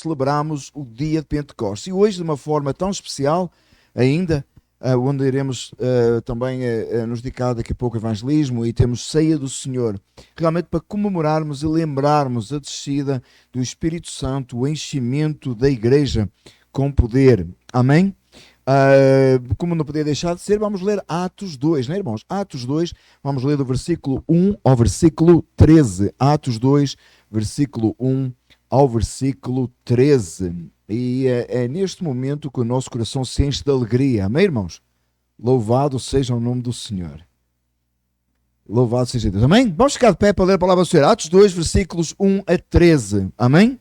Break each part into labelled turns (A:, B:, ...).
A: celebramos o dia de Pentecostes. E hoje, de uma forma tão especial, ainda, onde iremos também nos dedicar daqui a pouco ao evangelismo e temos ceia do Senhor, realmente para comemorarmos e lembrarmos a descida do Espírito Santo, o enchimento da igreja com poder. Amém? Como não podia deixar de ser, vamos ler Atos 2, né, irmãos? Atos 2, vamos ler do versículo 1 ao versículo 13. Atos 2, versículo 1 ao versículo 13. E é neste momento que o nosso coração se enche de alegria. Amém, irmãos? Louvado seja o nome do Senhor. Louvado seja Deus. Amém? Vamos ficar de pé para ler a palavra do Senhor. Atos 2, versículos 1 a 13. Amém?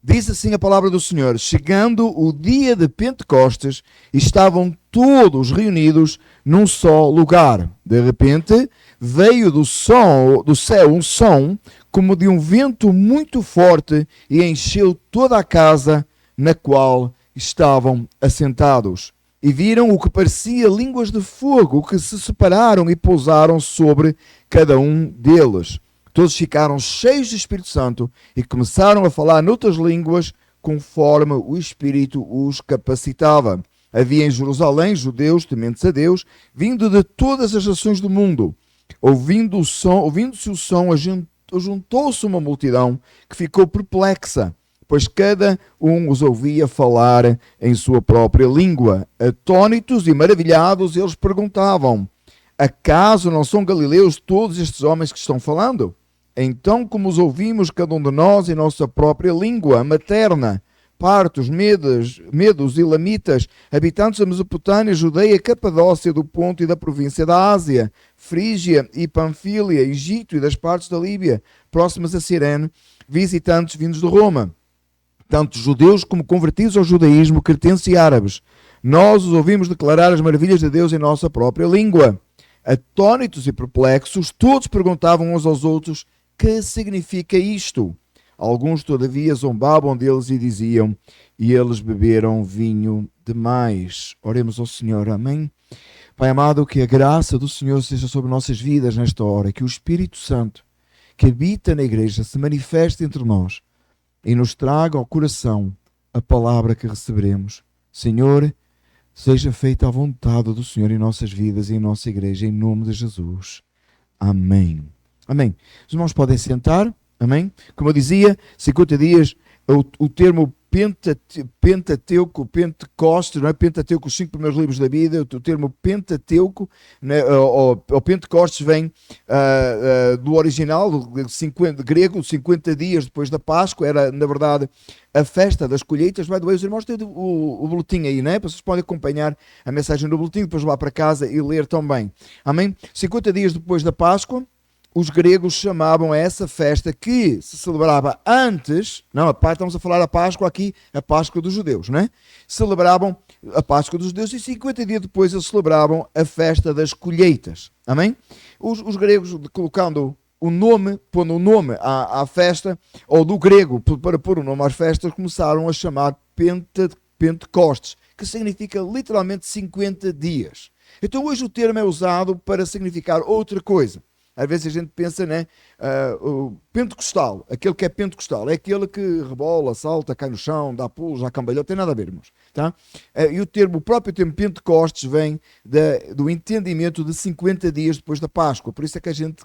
A: Diz assim a palavra do Senhor: chegando o dia de Pentecostes, estavam todos reunidos num só lugar. De repente, veio do céu um som como de um vento muito forte e encheu toda a casa na qual estavam assentados. E viram o que parecia línguas de fogo que se separaram e pousaram sobre cada um deles. Todos ficaram cheios do Espírito Santo e começaram a falar noutras línguas conforme o Espírito os capacitava. Havia em Jerusalém judeus tementes a Deus, vindo de todas as nações do mundo. Ouvindo-se o som, juntou-se uma multidão que ficou perplexa, pois cada um os ouvia falar em sua própria língua. Atônitos e maravilhados, eles perguntavam: acaso não são galileus todos estes homens que estão falando? Então, como os ouvimos, cada um de nós em nossa própria língua materna, partos, medos, elamitas, habitantes da Mesopotâmia, Judeia, Capadócia, do Ponto e da província da Ásia, Frígia e Panfília, Egito e das partes da Líbia, próximas a Cirene, visitantes vindos de Roma, tanto judeus como convertidos ao judaísmo, cretenses e árabes. Nós os ouvimos declarar as maravilhas de Deus em nossa própria língua. Atônitos e perplexos, todos perguntavam uns aos outros: que significa isto? Alguns, todavia, zombavam deles e diziam: e eles beberam vinho demais. Oremos ao Senhor. Amém? Pai amado, que a graça do Senhor seja sobre nossas vidas nesta hora, que o Espírito Santo, que habita na igreja, se manifeste entre nós e nos traga ao coração a palavra que receberemos. Senhor, seja feita a vontade do Senhor em nossas vidas e em nossa igreja, em nome de Jesus. Amém. Amém. Os irmãos podem sentar. Amém? Como eu dizia, 50 dias, o termo Pentateuco, Pentecostes, não é? Pentateuco, os 5 primeiros livros da Bíblia, o termo Pentateuco, né? O Pentecostes vem do original, do grego, 50 dias depois da Páscoa, era, na verdade, a festa das colheitas. Vai doer, os irmãos têm o boletim aí, né? Vocês podem acompanhar a mensagem do boletim, depois lá para casa e ler também. Amém? 50 dias depois da Páscoa, os gregos chamavam a essa festa que se celebrava antes, não, estamos a falar da Páscoa aqui, a Páscoa dos judeus, né? Celebravam a Páscoa dos judeus e 50 dias depois eles celebravam a festa das colheitas. Amém? Os gregos, colocando o nome, pondo o nome à festa, ou do grego para pôr o nome às festas, começaram a chamar Pentecostes, que significa literalmente 50 dias. Então hoje o termo é usado para significar outra coisa. Às vezes a gente pensa, né, o pentecostal, aquele que é pentecostal, é aquele que rebola, salta, cai no chão, dá pulos, já cambalhou, não tem nada a ver, irmãos. Tá? E o próprio termo Pentecostes vem do entendimento de 50 dias depois da Páscoa, por isso é que a gente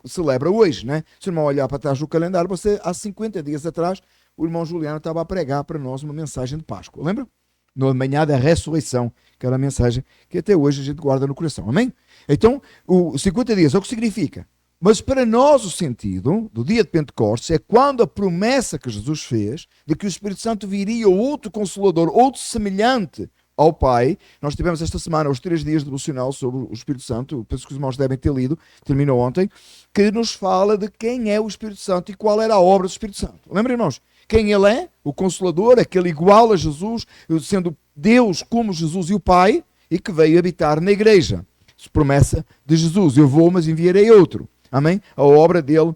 A: celebra hoje, né? Se o irmão olhar para trás do calendário, há 50 dias atrás, o irmão Juliano estava a pregar para nós uma mensagem de Páscoa, lembra? Na manhã da ressurreição, que era a mensagem que até hoje a gente guarda no coração, amém? Então, os 50 dias é o que significa. Mas para nós o sentido do dia de Pentecostes é quando a promessa que Jesus fez de que o Espírito Santo viria outro Consolador, outro semelhante ao Pai. Nós tivemos esta semana os 3 dias devocional sobre o Espírito Santo, penso que os irmãos devem ter lido, terminou ontem, que nos fala de quem é o Espírito Santo e qual era a obra do Espírito Santo. Lembra, irmãos? Quem ele é? O Consolador, aquele igual a Jesus, sendo Deus como Jesus e o Pai, e que veio habitar na igreja. Promessa de Jesus: eu vou, mas enviarei outro. Amém? A obra dele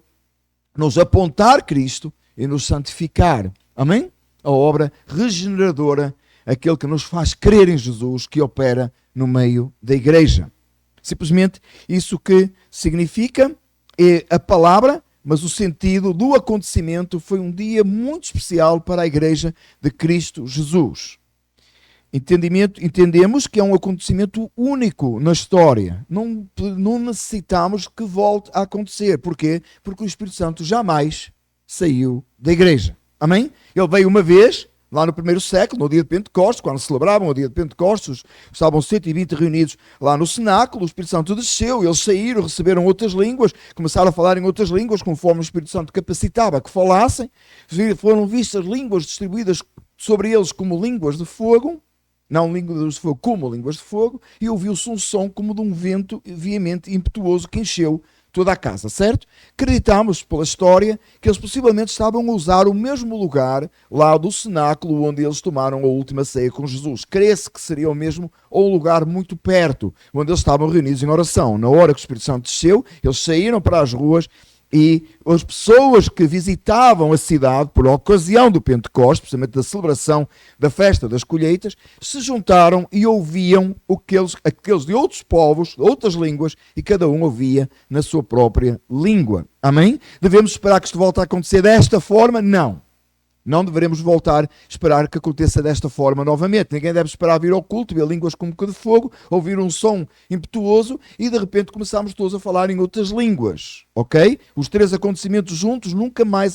A: nos apontar Cristo e nos santificar. Amém? A obra regeneradora, aquele que nos faz crer em Jesus, que opera no meio da igreja. Simplesmente isso que significa é a palavra mas o sentido do acontecimento foi um dia muito especial para a Igreja de Cristo Jesus. Entendemos que é um acontecimento único na história. Não necessitamos que volte a acontecer. Porquê? Porque o Espírito Santo jamais saiu da igreja. Amém? Ele veio uma vez, lá no primeiro século, no dia de Pentecostes, quando celebravam o dia de Pentecostes, estavam 120 reunidos lá no cenáculo, o Espírito Santo desceu, eles saíram, receberam outras línguas, começaram a falar em outras línguas, conforme o Espírito Santo capacitava que falassem, foram vistas línguas distribuídas sobre eles como línguas de fogo, não línguas de fogo como línguas de fogo, e ouviu-se um som como de um vento veemente e impetuoso que encheu toda a casa, certo? Acreditamos pela história que eles possivelmente estavam a usar o mesmo lugar lá do cenáculo onde eles tomaram a última ceia com Jesus. Crê-se que seria o mesmo ou um lugar muito perto, onde eles estavam reunidos em oração. Na hora que o Espírito Santo desceu, eles saíram para as ruas e as pessoas que visitavam a cidade por ocasião do Pentecostes, precisamente da celebração da festa das colheitas, se juntaram e ouviam aqueles de outros povos, de outras línguas, e cada um ouvia na sua própria língua. Amém? Devemos esperar que isto volte a acontecer desta forma? Não. Não devemos voltar a esperar que aconteça desta forma novamente. Ninguém deve esperar vir ao culto, ver línguas como que de fogo, ouvir um som impetuoso e de repente começamos todos a falar em outras línguas. Ok? Os três acontecimentos juntos nunca mais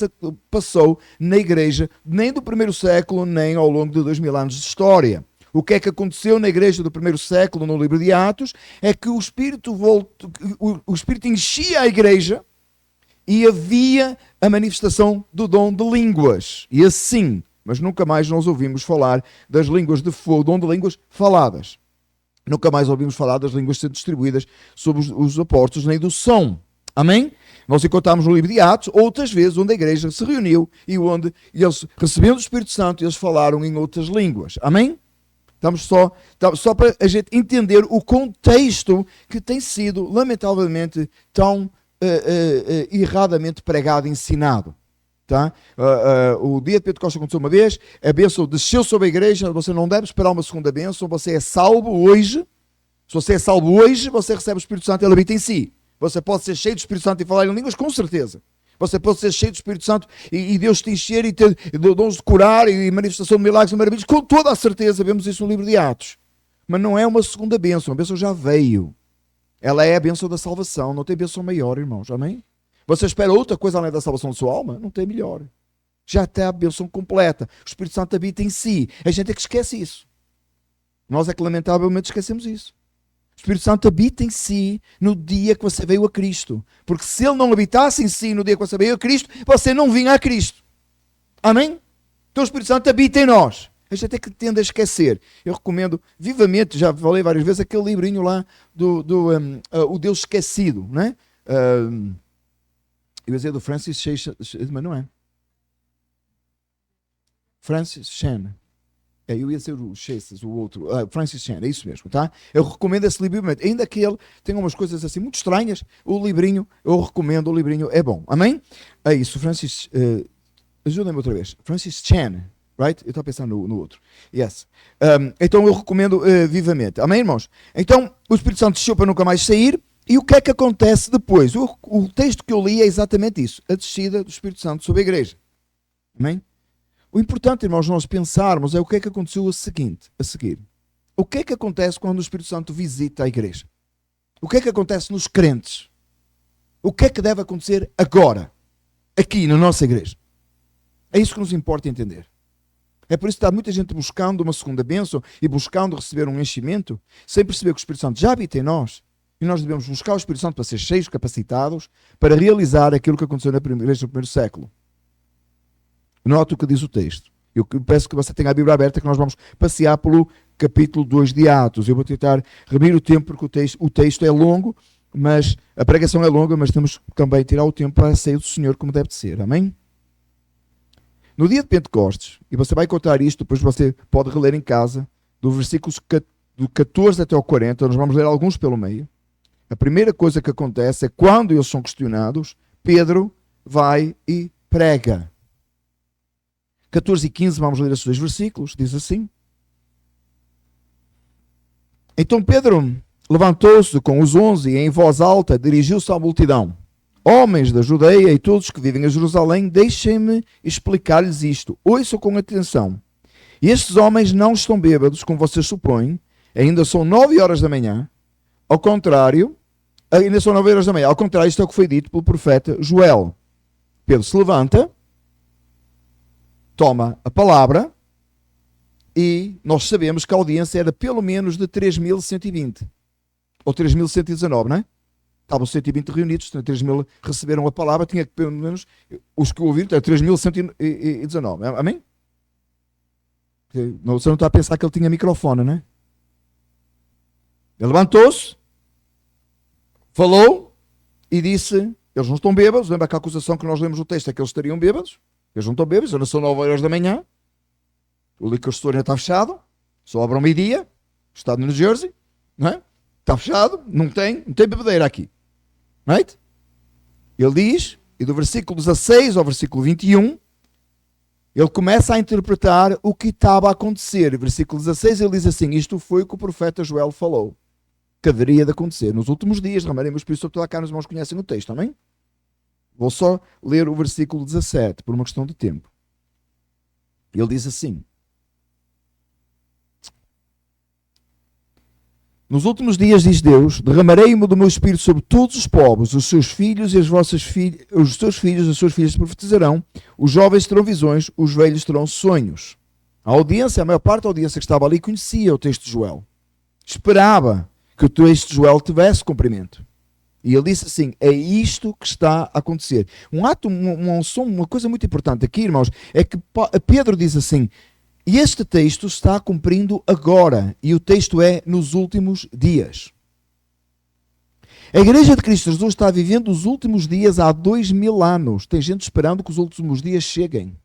A: passou na igreja, nem do primeiro século, nem ao longo de 2000 anos de história. O que é que aconteceu na igreja do primeiro século, no livro de Atos, é que o Espírito enchia a igreja e havia a manifestação do dom de línguas. E assim, mas nunca mais nós ouvimos falar das línguas de fogo, dom de línguas faladas. Nunca mais ouvimos falar das línguas sendo distribuídas sobre os apóstolos, nem do som. Amém? Nós encontramos no livro de Atos outras vezes onde a igreja se reuniu e onde eles, recebendo o Espírito Santo, eles falaram em outras línguas. Amém? Estamos só para a gente entender o contexto que tem sido, lamentavelmente, tão erradamente pregado e ensinado. Tá? O dia de Pentecostes aconteceu uma vez, a bênção desceu sobre a igreja, você não deve esperar uma segunda bênção, você é salvo hoje. Se você é salvo hoje, você recebe o Espírito Santo e ele habita em si. Você pode ser cheio do Espírito Santo e falar em línguas, com certeza. Você pode ser cheio do Espírito Santo e Deus te encher e ter dons de curar e manifestação de milagres e maravilhas, com toda a certeza, vemos isso no livro de Atos. Mas não é uma segunda bênção, a bênção já veio. Ela é a bênção da salvação, não tem bênção maior, irmãos, amém? Você espera outra coisa além da salvação da sua alma? Não tem melhor. Já tem a bênção completa. O Espírito Santo habita em si. A gente é que esquece isso. Nós é que lamentavelmente esquecemos isso. O Espírito Santo habita em si no dia que você veio a Cristo. Porque se ele não habitasse em si no dia que você veio a Cristo, você não vinha a Cristo. Amém? Então o Espírito Santo habita em nós. A gente é que tende a esquecer. Eu recomendo vivamente, já falei várias vezes, aquele livrinho lá O Deus Esquecido, não é? Eu ia dizer do Francis Schaeffer, mas não é. Francis Chan. Eu ia dizer o Schaeffer, o outro. Francis Chan, é isso mesmo, tá? Eu recomendo esse livro vivamente. Ainda que ele tenha umas coisas assim muito estranhas, o livrinho, eu recomendo, o livrinho é bom. Amém? É isso, Francis... ajuda-me outra vez. Francis Chan. Right? Eu estou a pensar no outro. Yes. Então eu recomendo vivamente. Amém, irmãos? Então o Espírito Santo desceu para nunca mais sair. E o que é que acontece depois? O texto que eu li é exatamente isso. A descida do Espírito Santo sobre a igreja. Amém? O importante, irmãos, nós pensarmos é o que é que aconteceu a seguir. O que é que acontece quando o Espírito Santo visita a igreja? O que é que acontece nos crentes? O que é que deve acontecer agora? Aqui na nossa igreja. É isso que nos importa entender. É por isso que está muita gente buscando uma segunda bênção e buscando receber um enchimento, sem perceber que o Espírito Santo já habita em nós. E nós devemos buscar o Espírito Santo para ser cheios, capacitados, para realizar aquilo que aconteceu na igreja do primeiro século. Nota o que diz o texto. Eu peço que você tenha a Bíblia aberta, que nós vamos passear pelo capítulo 2 de Atos. Eu vou tentar remir o tempo, porque o texto é longo, mas a pregação é longa, mas temos também tirar o tempo para a ceia do Senhor como deve de ser. Amém? No dia de Pentecostes, e você vai encontrar isto, depois você pode reler em casa, do versículos do 14 até o 40, nós vamos ler alguns pelo meio. A primeira coisa que acontece é quando eles são questionados, Pedro vai e prega. 14 e 15, vamos ler esses dois versículos, diz assim. Então Pedro levantou-se com os 11 e em voz alta dirigiu-se à multidão. Homens da Judeia e todos que vivem em Jerusalém, deixem-me explicar-lhes isto. Ouçam com atenção. Estes homens não estão bêbados, como vocês supõem. Ainda são 9 horas da manhã. Ao contrário, ainda são 9 horas da manhã. Ao contrário, isto é o que foi dito pelo profeta Joel. Pedro se levanta, toma a palavra e nós sabemos que a audiência era pelo menos de 3.120 ou 3.119, não é? Estavam 120 reunidos, 3.000 receberam a palavra, tinha que pelo menos os que ouviram, 3.119. Amém? Você não está a pensar que ele tinha microfone, não é? Ele levantou-se, falou e disse: eles não estão bêbados. Lembra que a acusação que nós lemos no texto é que eles estariam bêbados? Eles não estão bêbados, ainda são 9 horas da manhã. O liquor store ainda está fechado, só abre ao meio-dia. Estado no New Jersey, não é? Está fechado, não tem bebedeira aqui. Right? Ele diz, e do versículo 16 ao versículo 21, ele começa a interpretar o que estava a acontecer. No versículo 16 ele diz assim: isto foi o que o profeta Joel falou, que haveria de acontecer. Nos últimos dias, derramarei o meu espírito sobre toda a carne. Os irmãos conhecem o texto, amém? Vou só ler o versículo 17, por uma questão de tempo. Ele diz assim: nos últimos dias, diz Deus, derramarei-me do meu espírito sobre todos os povos, os seus filhos e as vossas filhas, os seus filhos e as suas filhas profetizarão, os jovens terão visões, os velhos terão sonhos. A audiência, a maior parte da audiência que estava ali conhecia o texto de Joel. Esperava que o texto de Joel tivesse cumprimento. E ele disse assim: é isto que está a acontecer. Uma coisa muito importante aqui, irmãos, é que Pedro diz assim: e este texto está cumprindo agora. E o texto é nos últimos dias. A Igreja de Cristo Jesus está vivendo os últimos dias há 2000 anos. Tem gente esperando que os últimos dias cheguem.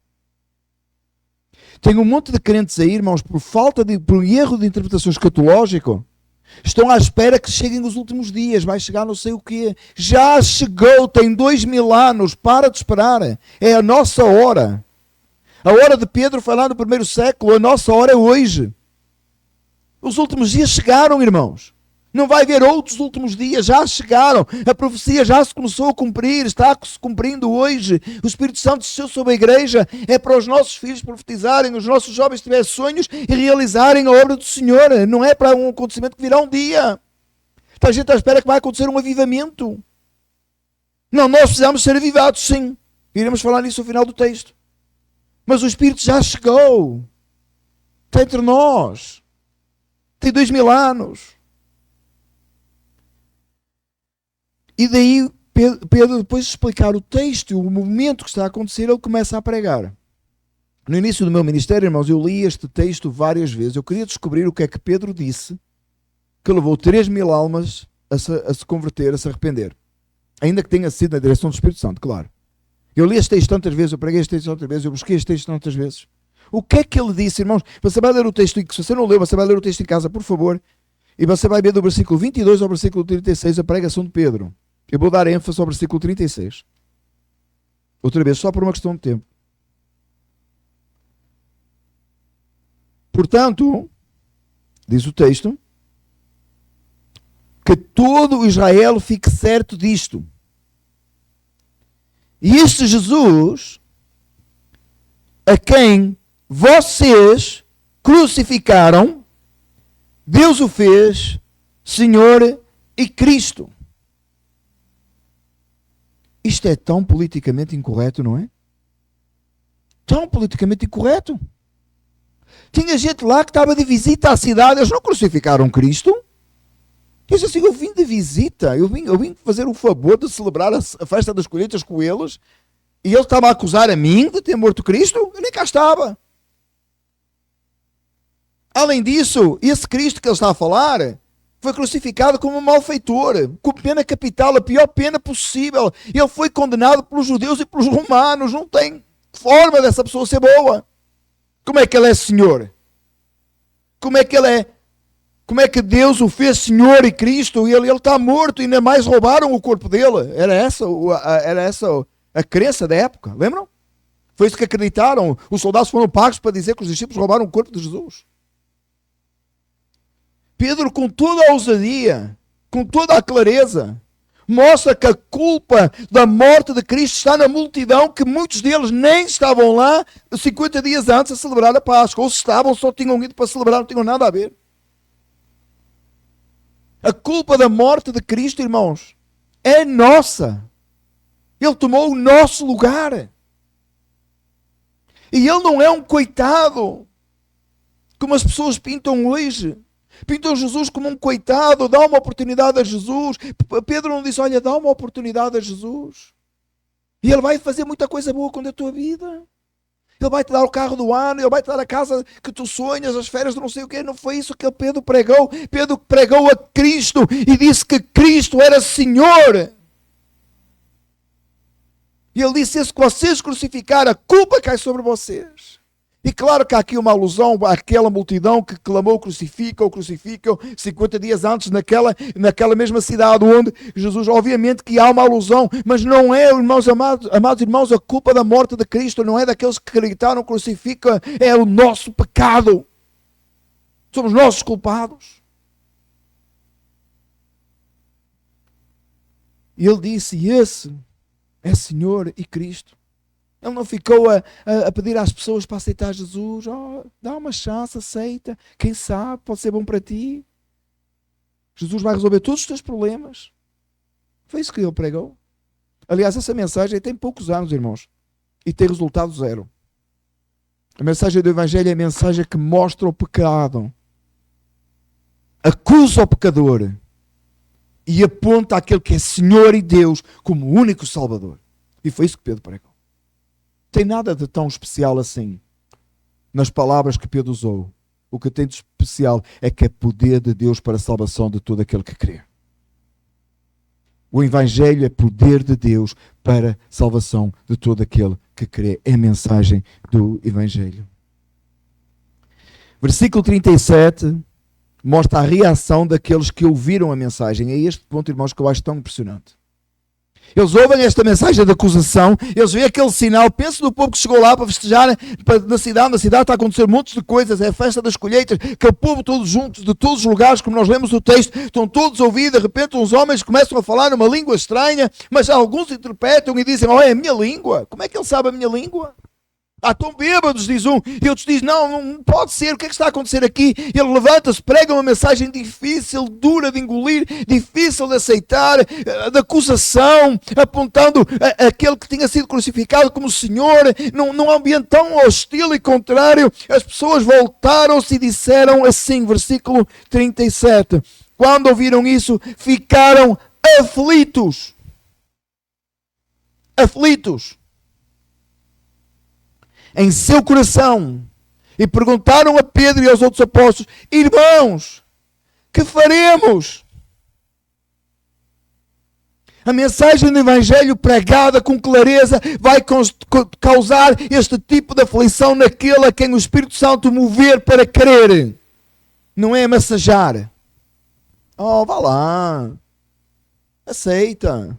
A: Tem um monte de crentes aí, irmãos, por erro de interpretação escatológica, estão à espera que cheguem os últimos dias. Vai chegar não sei o quê. Já chegou, tem 2000 anos. Para de esperar. É a nossa hora. A hora de Pedro foi lá no primeiro século, a nossa hora é hoje. Os últimos dias chegaram, irmãos. Não vai haver outros últimos dias, já chegaram. A profecia já se começou a cumprir, está se cumprindo hoje. O Espírito Santo desceu sobre a igreja, é para os nossos filhos profetizarem, os nossos jovens tiverem sonhos e realizarem a obra do Senhor. Não é para um acontecimento que virá um dia. Está a gente à espera que vai acontecer um avivamento. Não, nós precisamos ser avivados, sim. Iremos falar nisso no final do texto. Mas o Espírito já chegou. Está entre nós. Tem 2000 anos. E daí, Pedro, depois de explicar o texto e o movimento que está a acontecer, ele começa a pregar. No início do meu ministério, irmãos, eu li este texto várias vezes. Eu queria descobrir o que é que Pedro disse, que levou 3.000 almas a se converter, a se arrepender. Ainda que tenha sido na direção do Espírito Santo, claro. Eu li este texto tantas vezes, eu preguei este texto tantas vezes, eu busquei este texto tantas vezes. O que é que ele disse, irmãos? Você vai ler o texto, e se você não leu, você vai ler o texto em casa, por favor, e você vai ver do versículo 22 ao versículo 36 a pregação de Pedro. Eu vou dar ênfase ao versículo 36. Outra vez, só por uma questão de tempo. Portanto, diz o texto, que todo Israel fique certo disto. E este Jesus, a quem vocês crucificaram, Deus o fez Senhor e Cristo. Isto é tão politicamente incorreto, não é? Tão politicamente incorreto. Tinha gente lá que estava de visita à cidade, eles não crucificaram Cristo. Diz assim: eu vim de visita, eu vim fazer o favor de celebrar a festa das colheitas com eles, e ele estava a acusar a mim de ter morto Cristo? Eu nem cá estava. Além disso, esse Cristo que ele está a falar foi crucificado como um malfeitor, com pena capital, a pior pena possível. Ele foi condenado pelos judeus e pelos romanos. Não tem forma dessa pessoa ser boa. Como é que ele é Senhor? Como é que ele é? Como é que Deus o fez Senhor e Cristo e ele está morto e ainda mais roubaram o corpo dele? Era essa a crença da época, lembram? Foi isso que acreditaram. Os soldados foram pagos para dizer que os discípulos roubaram o corpo de Jesus. Pedro, com toda a ousadia, com toda a clareza, Mostra que a culpa da morte de Cristo está na multidão, que muitos deles nem estavam lá 50 dias antes a celebrar a Páscoa. Ou se estavam, só tinham ido para celebrar, não tinham nada a ver. A culpa da morte de Cristo, irmãos, é nossa. Ele tomou o nosso lugar. E ele não é um coitado, como as pessoas pintam hoje. Pintam Jesus como um coitado, dá uma oportunidade a Jesus. Pedro não disse, olha, dá uma oportunidade a Jesus. E ele vai fazer muita coisa boa com a tua vida. Ele vai te dar o carro do ano, ele vai te dar a casa que tu sonhas, as férias de não sei o quê. Não foi isso que Pedro pregou. Pedro pregou a Cristo e disse que Cristo era Senhor. E ele disse, se vocês crucificarem, a culpa cai sobre vocês. E claro que há aqui uma alusão àquela multidão que clamou crucificam, 50 dias antes naquela mesma cidade onde Jesus, obviamente que há uma alusão, mas não é, irmãos amados irmãos, a culpa da morte de Cristo não é daqueles que gritaram crucifica, é o nosso pecado. Somos nós os culpados. E ele disse, esse é Senhor e Cristo. Ele não ficou a pedir às pessoas para aceitar Jesus. Oh, dá uma chance, aceita. Quem sabe, pode ser bom para ti. Jesus vai resolver todos os teus problemas. Foi isso que ele pregou. Aliás, essa mensagem tem poucos anos, irmãos. E tem resultado zero. A mensagem do Evangelho é a mensagem que mostra o pecado. Acusa o pecador. E aponta aquele que é Senhor e Deus como o único Salvador. E foi isso que Pedro pregou. Tem nada de tão especial assim nas palavras que Pedro usou. O que tem de especial é que é poder de Deus para a salvação de todo aquele que crê. O Evangelho é poder de Deus para a salvação de todo aquele que crê. É a mensagem do Evangelho. Versículo 37 mostra a reação daqueles que ouviram a mensagem. É este ponto, irmãos, que eu acho tão impressionante. Eles ouvem esta mensagem de acusação, eles veem aquele sinal, pensam no povo que chegou lá para festejar na cidade está a acontecer montes de coisas, é a festa das colheitas, que o povo todos juntos, de todos os lugares, como nós lemos o texto, estão todos a ouvir, de repente uns homens começam a falar uma língua estranha, mas alguns interpretam e dizem, é a minha língua, como é que ele sabe a minha língua? Estão bêbados, diz um, e outros dizem, não pode ser, o que é que está a acontecer aqui? Ele levanta-se, prega uma mensagem difícil, dura de engolir, difícil de aceitar, de acusação, apontando aquele que tinha sido crucificado como Senhor, num ambiente tão hostil e contrário. As pessoas voltaram-se e disseram assim, versículo 37, quando ouviram isso, ficaram aflitos. Aflitos em seu coração, e perguntaram a Pedro e aos outros apóstolos, irmãos, que faremos? A mensagem do Evangelho pregada com clareza vai causar este tipo de aflição naquele a quem o Espírito Santo mover para crer. Não é massajar. Vá lá. Aceita.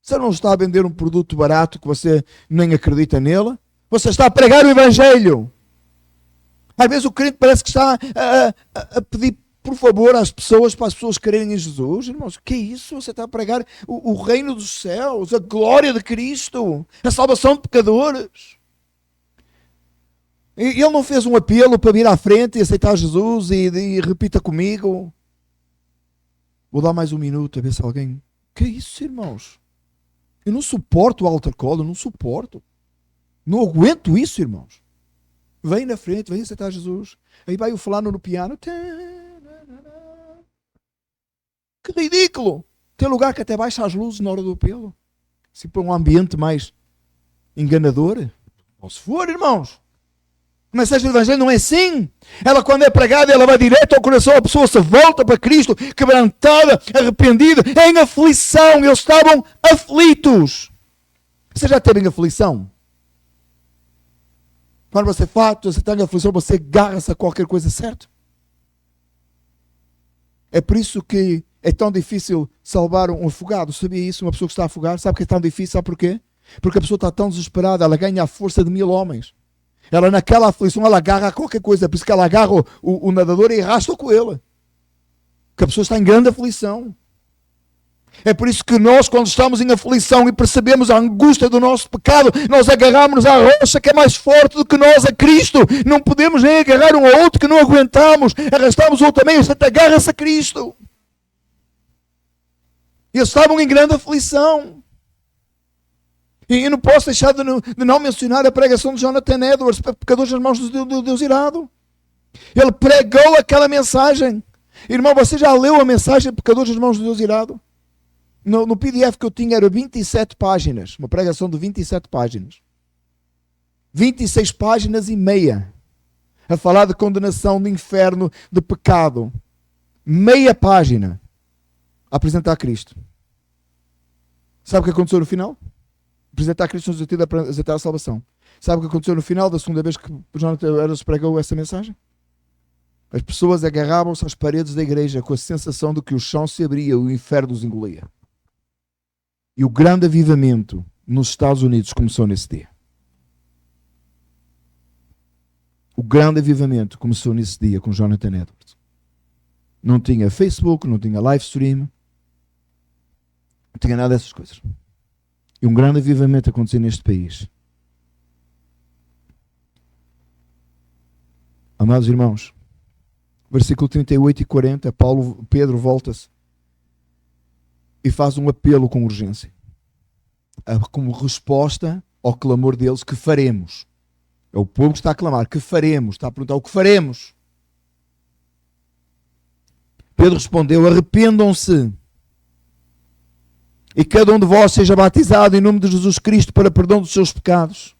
A: Você não está a vender um produto barato que você nem acredita nele? Você está a pregar o Evangelho. Às vezes o crente parece que está a pedir por favor às pessoas, para as pessoas crerem em Jesus. Irmãos, o que é isso? Você está a pregar o reino dos céus, a glória de Cristo, a salvação de pecadores. Ele não fez um apelo para vir à frente e aceitar Jesus e repita comigo. Vou dar mais um minuto a ver se alguém... O que é isso, irmãos? Eu não suporto o altar call, eu não suporto. Não aguento isso, irmãos. Vem na frente, vem aceitar Jesus. Aí vai o fulano no piano. Que ridículo. Tem lugar que até baixa as luzes na hora do apelo. Se põe um ambiente mais enganador. Ou se for, irmãos. A mensagem do Evangelho não é assim. Ela, quando é pregada, ela vai direto ao coração. A pessoa se volta para Cristo, quebrantada, arrependida, em aflição. Eles estavam aflitos. Você já teve em aflição? Quando você está em aflição, você agarra-se a qualquer coisa certa. É por isso que é tão difícil salvar um afogado. Sabia isso? Uma pessoa que está a afogar, sabe que é tão difícil? Sabe porquê? Porque a pessoa está tão desesperada, ela ganha a força de 1000 homens. Ela naquela aflição, ela agarra a qualquer coisa. Por isso que ela agarra o nadador e arrasta com ele. Porque a pessoa está em grande aflição. É por isso que nós, quando estamos em aflição e percebemos a angústia do nosso pecado, nós agarramos à rocha que é mais forte do que nós, a Cristo. Não podemos nem agarrar um ao outro que não aguentamos. Arrastamos o outro também, a agarra-se a Cristo. Eles estavam em grande aflição. E eu não posso deixar de não mencionar a pregação de Jonathan Edwards, pecadores nas mãos do Deus irado. Ele pregou aquela mensagem. Irmão, você já leu a mensagem de pecadores nas mãos do Deus irado? No PDF que eu tinha era 27 páginas. Uma pregação de 27 páginas. 26 páginas e meia. A falar de condenação, de inferno, de pecado. Meia página. A apresentar Cristo. Sabe o que aconteceu no final? Apresentar Cristo no sentido de apresentar a salvação. Sabe o que aconteceu no final da segunda vez que Jonathan Edwards pregou essa mensagem? As pessoas agarravam-se às paredes da igreja com a sensação de que o chão se abria e o inferno os engolia. E o grande avivamento nos Estados Unidos começou nesse dia. O grande avivamento começou nesse dia com Jonathan Edwards. Não tinha Facebook, não tinha live stream, não tinha nada dessas coisas. E um grande avivamento aconteceu neste país. Amados irmãos, versículo 38 e 40, Pedro volta-se e faz um apelo com urgência. Como resposta ao clamor deles, que faremos? É o povo que está a clamar, que faremos? Está a perguntar, o que faremos? Pedro respondeu, arrependam-se e cada um de vós seja batizado em nome de Jesus Cristo para perdão dos seus pecados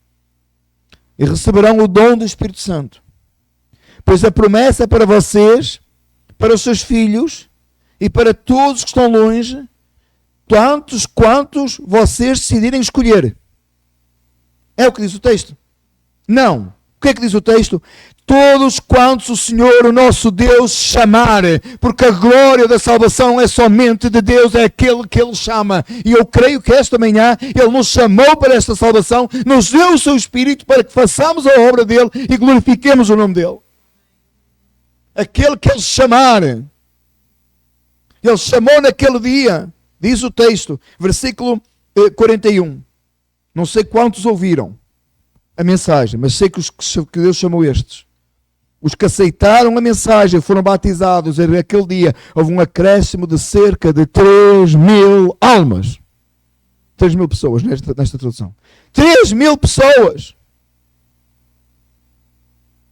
A: e receberão o dom do Espírito Santo. Pois a promessa é para vocês, para os seus filhos e para todos que estão longe, tantos quantos vocês decidirem escolher. É o que diz o texto? Não. O que é que diz o texto? Todos quantos o Senhor, o nosso Deus, chamar, porque a glória da salvação é somente de Deus, é aquele que Ele chama. E eu creio que esta manhã Ele nos chamou para esta salvação, nos deu o seu Espírito para que façamos a obra dEle e glorifiquemos o nome dEle. Aquele que Ele chamar. Ele chamou naquele dia, diz o texto, versículo 41. Não sei quantos ouviram a mensagem, mas sei que Deus chamou estes. Os que aceitaram a mensagem foram batizados e naquele dia houve um acréscimo de cerca de 3.000 almas. 3.000 pessoas nesta tradução. 3.000 pessoas!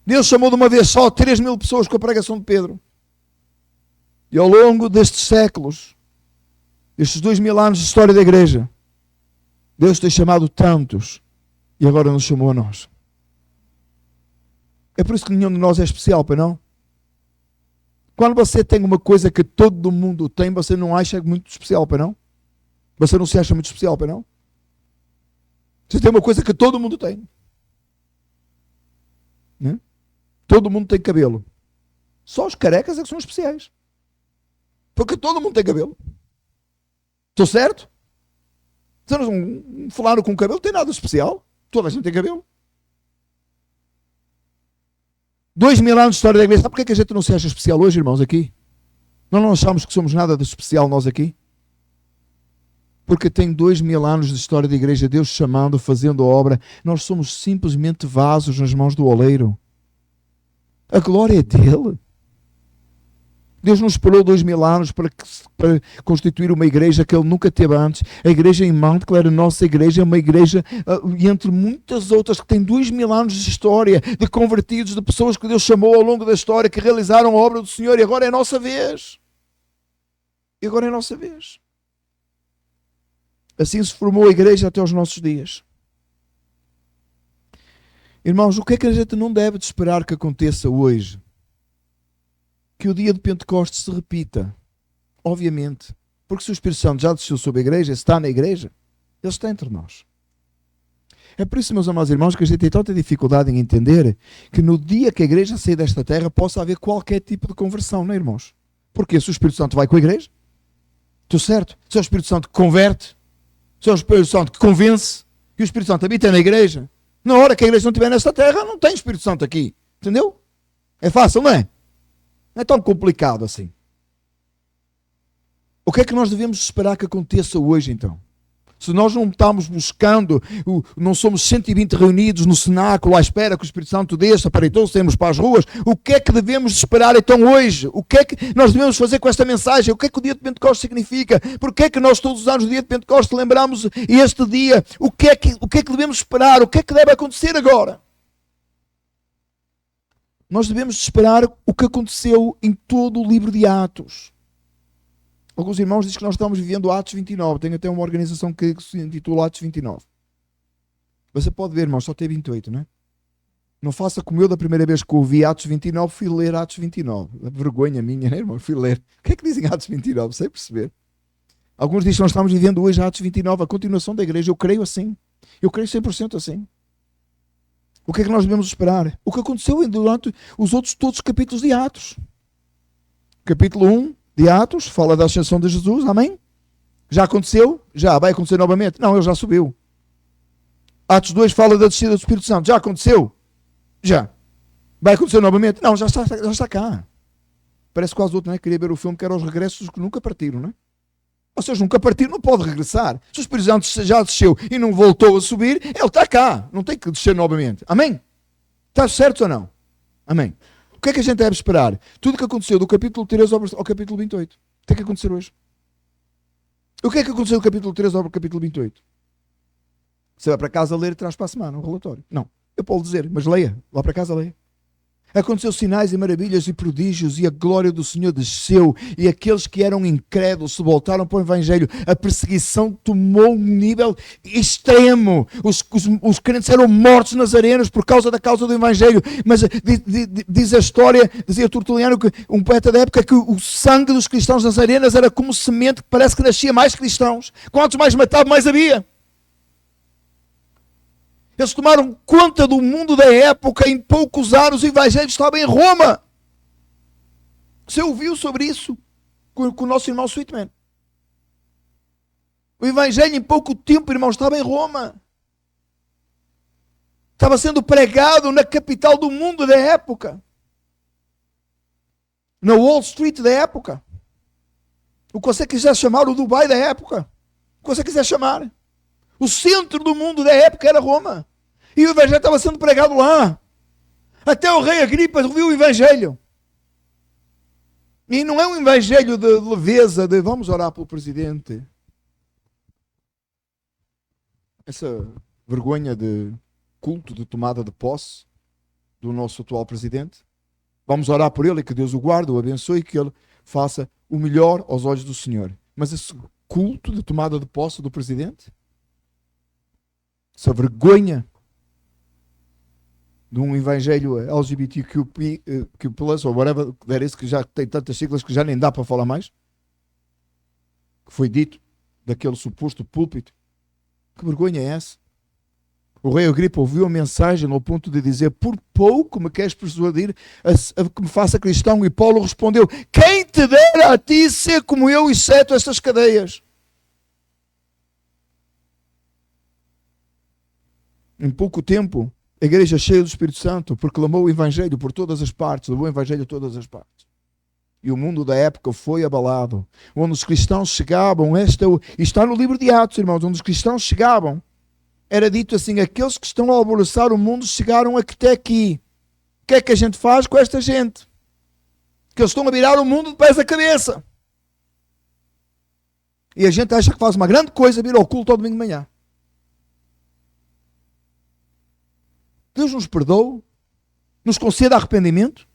A: Deus chamou de uma vez só 3.000 pessoas com a pregação de Pedro. E ao longo destes séculos, estes 2.000 anos de história da igreja, Deus tem chamado tantos e agora nos chamou a nós. É por isso que nenhum de nós é especial, para não? Quando você tem uma coisa que todo mundo tem, você não acha muito especial, para não? Você não se acha muito especial, para não? Você tem uma coisa que todo mundo tem. Né? Todo mundo tem cabelo. Só os carecas é que são especiais. Porque todo mundo tem cabelo. Estou certo? Um fulano com cabelo não tem nada especial. Toda a gente tem cabelo. 2.000 anos de história da igreja. Sabe porquê que a gente não se acha especial hoje, irmãos, aqui? Nós não achamos que somos nada de especial, nós aqui? Porque tem 2.000 anos de história da igreja, Deus chamando, fazendo a obra. Nós somos simplesmente vasos nas mãos do oleiro. A glória é dele. Deus nos esperou 2.000 anos para constituir uma igreja que Ele nunca teve antes. A igreja em Mount, a nossa igreja, é uma igreja, e entre muitas outras, que tem 2.000 anos de história, de convertidos, de pessoas que Deus chamou ao longo da história, que realizaram a obra do Senhor, e agora é a nossa vez. E agora é a nossa vez. Assim se formou a igreja até aos nossos dias. Irmãos, o que é que a gente não deve de esperar que aconteça hoje? Que o dia de Pentecostes se repita, obviamente, porque se o Espírito Santo já desceu sobre a igreja, está na igreja, Ele está entre nós. É por isso, meus amados irmãos, que a gente tem tanta dificuldade em entender que no dia que a igreja sair desta terra possa haver qualquer tipo de conversão, não é, irmãos? Porque se o Espírito Santo vai com a igreja, estou certo? Se é o Espírito Santo que converte, se é o Espírito Santo que convence, e o Espírito Santo habita na igreja, na hora que a igreja não estiver nesta terra, não tem Espírito Santo aqui, entendeu? É fácil, não é? Não é tão complicado assim. O que é que nós devemos esperar que aconteça hoje, então? Se nós não estamos buscando, não somos 120 reunidos no cenáculo à espera que o Espírito Santo desça para então sairmos para as ruas, o que é que devemos esperar então hoje? O que é que nós devemos fazer com esta mensagem? O que é que o dia de Pentecostes significa? Porque é que nós todos os anos, no dia de Pentecostes, lembramos este dia? O que é que devemos esperar? O que é que deve acontecer agora? Nós devemos esperar o que aconteceu em todo o livro de Atos. Alguns irmãos dizem que nós estamos vivendo Atos 29. Tem até uma organização que se intitula Atos 29. Você pode ver, irmão, só tem 28, não é? Não faça como eu da primeira vez que ouvi Atos 29, fui ler Atos 29. Vergonha minha, né, irmão? Fui ler. O que é que dizem Atos 29? Sei perceber. Alguns dizem que nós estamos vivendo hoje Atos 29, a continuação da igreja. Eu creio assim. Eu creio 100% assim. O que é que nós devemos esperar? O que aconteceu durante os outros todos os capítulos de Atos. Capítulo 1 de Atos fala da ascensão de Jesus, amém? Já aconteceu? Já. Vai acontecer novamente? Não, ele já subiu. Atos 2 fala da descida do Espírito Santo. Já aconteceu? Já. Vai acontecer novamente? Não, já está cá. Parece quase outro, não é? Queria ver o filme que era Os Regressos que nunca partiram, não é? Vocês nunca partiram, não pode regressar. Se o Espírito Santo já desceu e não voltou a subir, ele está cá. Não tem que descer novamente. Amém? Está certo ou não? Amém. O que é que a gente deve esperar? Tudo o que aconteceu do capítulo 13 ao capítulo 28. O que é que aconteceu hoje? O que é que aconteceu do capítulo 13 ao capítulo 28? Você vai para casa ler e traz para a semana um relatório. Não. Eu posso dizer, mas leia. Lá para casa leia. Aconteceu sinais e maravilhas e prodígios e a glória do Senhor desceu e aqueles que eram incrédulos se voltaram para o Evangelho. A perseguição tomou um nível extremo. Os crentes eram mortos nas arenas por causa da causa do Evangelho. Mas diz a história, dizia Tertuliano, que um poeta da época, que o sangue dos cristãos nas arenas era como semente que parece que nascia mais cristãos. Quantos mais matavam, mais havia. Eles tomaram conta do mundo da época. Em poucos anos o Evangelho estava em Roma. Você ouviu sobre isso com o nosso irmão Sweetman? O Evangelho em pouco tempo, irmão, estava em Roma. Estava sendo pregado na capital do mundo da época. Na Wall Street da época. O que você quiser chamar, o Dubai da época. O que você quiser chamar. O centro do mundo da época era Roma. E o Evangelho estava sendo pregado lá. Até o rei Agripa ouviu o Evangelho. E não é um Evangelho de leveza, de vamos orar pelo presidente. Essa vergonha de culto, de tomada de posse do nosso atual presidente. Vamos orar por ele e que Deus o guarde, o abençoe e que ele faça o melhor aos olhos do Senhor. Mas esse culto de tomada de posse do presidente, essa vergonha de um evangelho LGBTQ+, ou whatever, que já tem tantas siglas que já nem dá para falar mais, que foi dito daquele suposto púlpito. Que vergonha é essa? O rei Agripa ouviu a mensagem ao ponto de dizer: por pouco me queres persuadir a que me faça cristão? E Paulo respondeu: quem te dera a ti ser como eu, exceto estas cadeias? Em pouco tempo, a igreja cheia do Espírito Santo proclamou o Evangelho por todas as partes, levou o Evangelho a todas as partes. E o mundo da época foi abalado. Onde os cristãos chegavam, está no livro de Atos, irmãos, onde os cristãos chegavam, era dito assim: aqueles que estão a alvoroçar o mundo chegaram até aqui. O que é que a gente faz com esta gente? Que eles estão a virar o mundo de pés à cabeça. E a gente acha que faz uma grande coisa vir ao culto ao domingo de manhã. Deus nos perdoe, nos conceda arrependimento.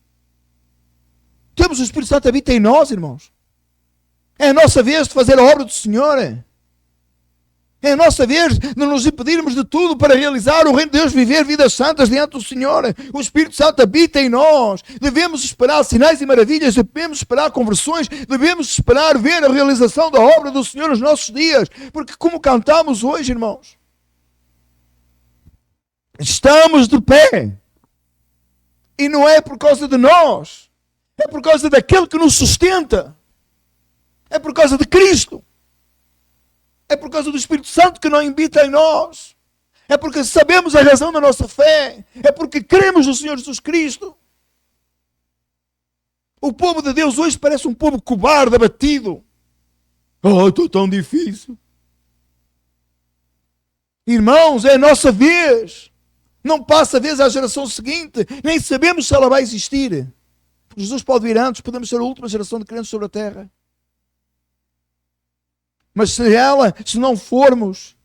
A: Temos o Espírito Santo habita em nós, irmãos. É a nossa vez de fazer a obra do Senhor. É a nossa vez de nos impedirmos de tudo para realizar o reino de Deus, viver vidas santas diante do Senhor. O Espírito Santo habita em nós. Devemos esperar sinais e maravilhas, devemos esperar conversões, devemos esperar ver a realização da obra do Senhor nos nossos dias. Porque como cantamos hoje, irmãos, estamos de pé. E não é por causa de nós. É por causa daquele que nos sustenta. É por causa de Cristo. É por causa do Espírito Santo que não habita em nós. É porque sabemos a razão da nossa fé. É porque cremos no Senhor Jesus Cristo. O povo de Deus hoje parece um povo cobarde, abatido. Oh, estou tão difícil. Irmãos, é a nossa vez. Não passa a vez à geração seguinte. Nem sabemos se ela vai existir. Jesus pode vir antes, podemos ser a última geração de crentes sobre a terra. Mas se não formos,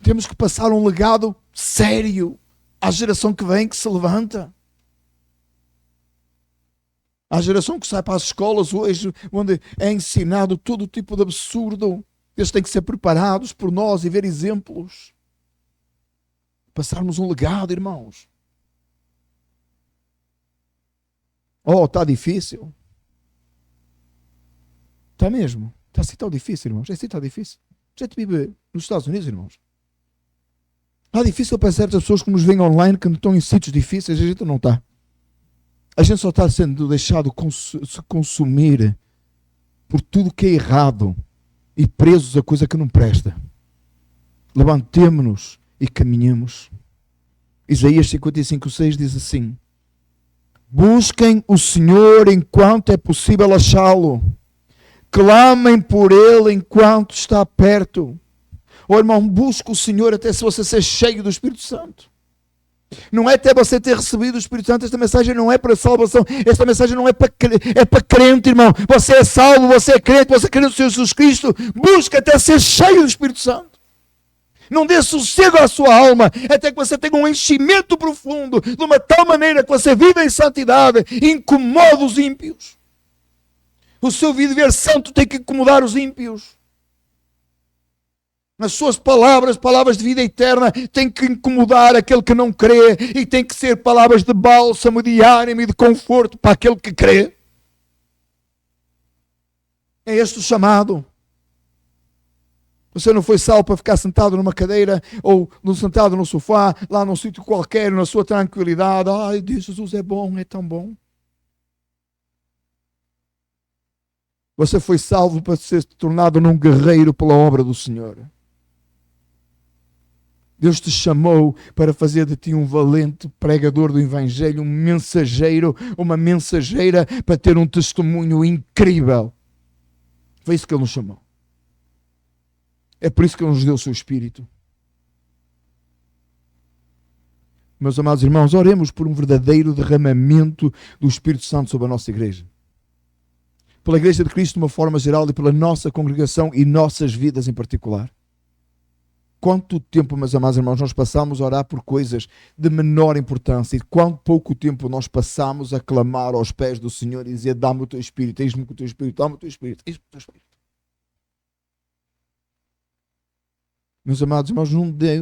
A: temos que passar um legado sério à geração que vem, que se levanta. À geração que sai para as escolas hoje, onde é ensinado todo tipo de absurdo. Eles têm que ser preparados por nós e ver exemplos. Passarmos um legado, irmãos. Oh, está difícil. Está mesmo. Está assim tão difícil, irmãos. É assim tão difícil. A gente vive nos Estados Unidos, irmãos. Está difícil para certas pessoas que nos veem online, que estão em sítios difíceis, a gente não está. A gente só está sendo deixado se consumir por tudo que é errado e presos a coisa que não presta. Levantemo-nos e caminhemos. Isaías 55:6 diz assim: busquem o Senhor enquanto é possível achá-lo. Clamem por Ele enquanto está perto. Oh, irmão, busque o Senhor até se você ser cheio do Espírito Santo. Não é até você ter recebido o Espírito Santo. Esta mensagem não é para salvação. Esta mensagem não é para crente, irmão. Você é salvo, você é crente no Senhor Jesus Cristo. Busca até ser cheio do Espírito Santo. Não dê sossego à sua alma até que você tenha um enchimento profundo, de uma tal maneira que você viva em santidade e incomoda os ímpios. O seu viver santo tem que incomodar os ímpios. As suas palavras, palavras de vida eterna, têm que incomodar aquele que não crê e têm que ser palavras de bálsamo, de ânimo e de conforto para aquele que crê. É este o chamado. Você não foi salvo para ficar sentado numa cadeira ou sentado no sofá, lá num sítio qualquer, na sua tranquilidade. Ai, Deus, Jesus é bom, é tão bom. Você foi salvo para ser tornado num guerreiro pela obra do Senhor. Deus te chamou para fazer de ti um valente pregador do Evangelho, um mensageiro, uma mensageira, para ter um testemunho incrível. Foi isso que Ele nos chamou. É por isso que Ele nos deu o seu Espírito. Meus amados irmãos, oremos por um verdadeiro derramamento do Espírito Santo sobre a nossa igreja. Pela Igreja de Cristo de uma forma geral e pela nossa congregação e nossas vidas em particular. Quanto tempo, meus amados irmãos, nós passamos a orar por coisas de menor importância e quanto pouco tempo nós passamos a clamar aos pés do Senhor e dizer: dá-me o teu Espírito, eis-me com o teu Espírito, dá-me o teu Espírito, eis-me com o teu Espírito. Meus amados irmãos,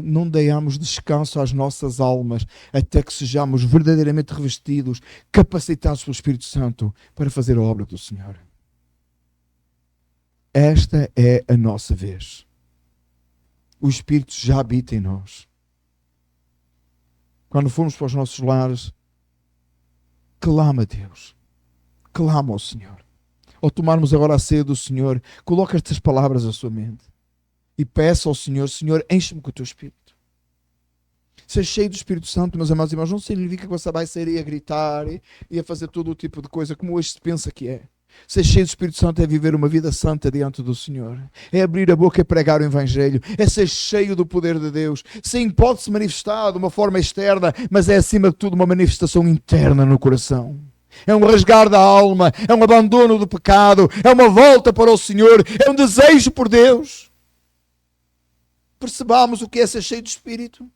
A: não demos descanso às nossas almas até que sejamos verdadeiramente revestidos, capacitados pelo Espírito Santo para fazer a obra do Senhor. Esta é a nossa vez. O Espírito já habita em nós. Quando formos para os nossos lares, clama a Deus. Clama ao Senhor. Ao tomarmos agora a ceia do Senhor, coloca estas palavras à sua mente. E peça ao Senhor: Senhor, enche-me com o teu Espírito. Ser cheio do Espírito Santo, meus amados irmãos, não significa que você vai sair e a gritar e a fazer todo o tipo de coisa como hoje se pensa que é. Ser cheio do Espírito Santo é viver uma vida santa diante do Senhor. É abrir a boca e pregar o Evangelho. É ser cheio do poder de Deus. Sim, pode se manifestar de uma forma externa, mas é acima de tudo uma manifestação interna no coração. É um rasgar da alma, é um abandono do pecado, é uma volta para o Senhor, é um desejo por Deus. Percebamos o que é ser cheio do Espírito.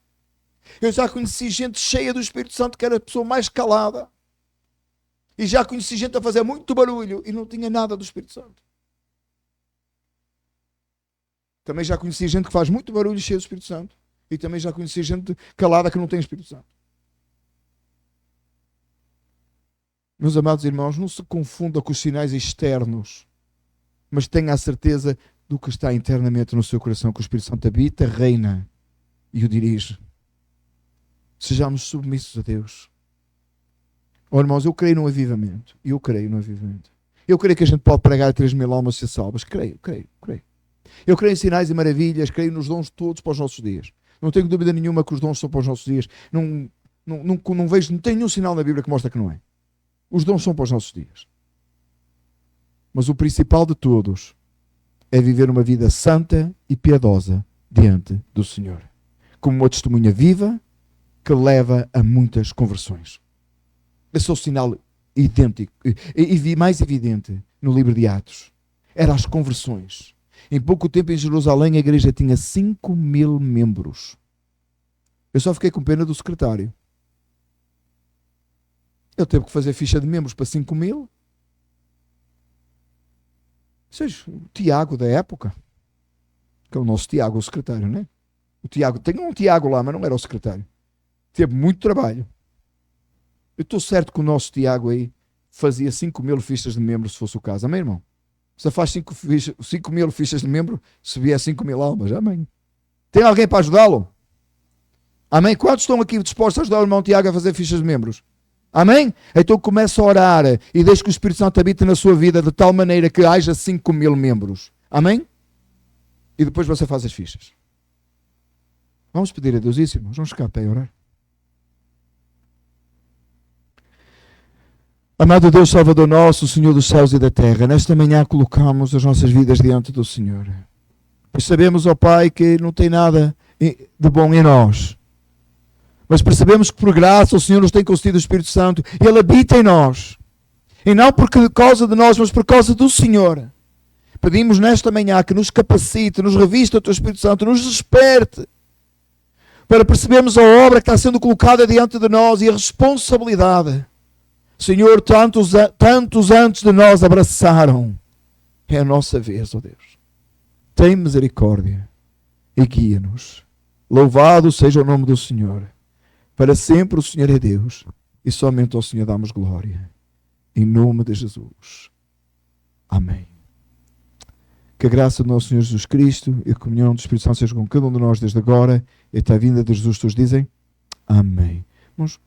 A: Eu já conheci gente cheia do Espírito Santo que era a pessoa mais calada. E já conheci gente a fazer muito barulho e não tinha nada do Espírito Santo. Também já conheci gente que faz muito barulho e cheia do Espírito Santo. E também já conheci gente calada que não tem Espírito Santo. Meus amados irmãos, não se confunda com os sinais externos, mas tenha a certeza do que está internamente no seu coração, que o Espírito Santo habita, reina e o dirige. Sejamos submissos a Deus. Oh, irmãos, eu creio no avivamento. Eu creio no avivamento. Eu creio que a gente pode pregar 3.000 almas ser salvas. Creio. Eu creio em sinais e maravilhas, creio nos dons todos para os nossos dias. Não tenho dúvida nenhuma que os dons são para os nossos dias. Não vejo, não tem nenhum sinal na Bíblia que mostra que não é. Os dons são para os nossos dias. Mas o principal de todos é viver uma vida santa e piedosa diante do Senhor, como uma testemunha viva que leva a muitas conversões. Esse é o sinal idêntico e mais evidente no livro de Atos. Eram as conversões. Em pouco tempo em Jerusalém a igreja tinha 5.000 membros. Eu só fiquei com pena do secretário. Ele teve que fazer ficha de membros para 5.000. Ou seja, o Tiago da época, que é o nosso Tiago, o secretário, não é? O Tiago, tem um Tiago lá, mas não era o secretário. Teve muito trabalho. Eu estou certo que o nosso Tiago aí fazia 5.000 fichas de membros se fosse o caso. Amém, irmão? Se faz 5.000 fichas de membro, se vier 5.000 almas. Amém. Tem alguém para ajudá-lo? Amém? Quantos estão aqui dispostos a ajudar o irmão Tiago a fazer fichas de membros? Amém? Então começa a orar e deixe que o Espírito Santo habite na sua vida de tal maneira que haja 5.000 membros. Amém? E depois você faz as fichas. Vamos pedir a Deus isso, irmãos. Vamos ficar a pé e orar. Amado Deus, Salvador nosso, Senhor dos céus e da terra, nesta manhã colocamos as nossas vidas diante do Senhor. Pois sabemos, ó Pai, que não tem nada de bom em nós. Mas percebemos que por graça o Senhor nos tem concedido o Espírito Santo. Ele habita em nós. E não por causa de nós, mas por causa do Senhor. Pedimos nesta manhã que nos capacite, nos revista o Teu Espírito Santo, nos desperte. Para percebermos a obra que está sendo colocada diante de nós e a responsabilidade. Senhor, tantos antes de nós abraçaram. É a nossa vez, ó Deus. Tem misericórdia e guia-nos. Louvado seja o nome do Senhor. Para sempre o Senhor é Deus e somente ao Senhor damos glória. Em nome de Jesus. Amém. Que a graça do nosso Senhor Jesus Cristo e a comunhão do Espírito Santo seja com cada um de nós desde agora e até a vinda de Jesus. Todos dizem amém. Vamos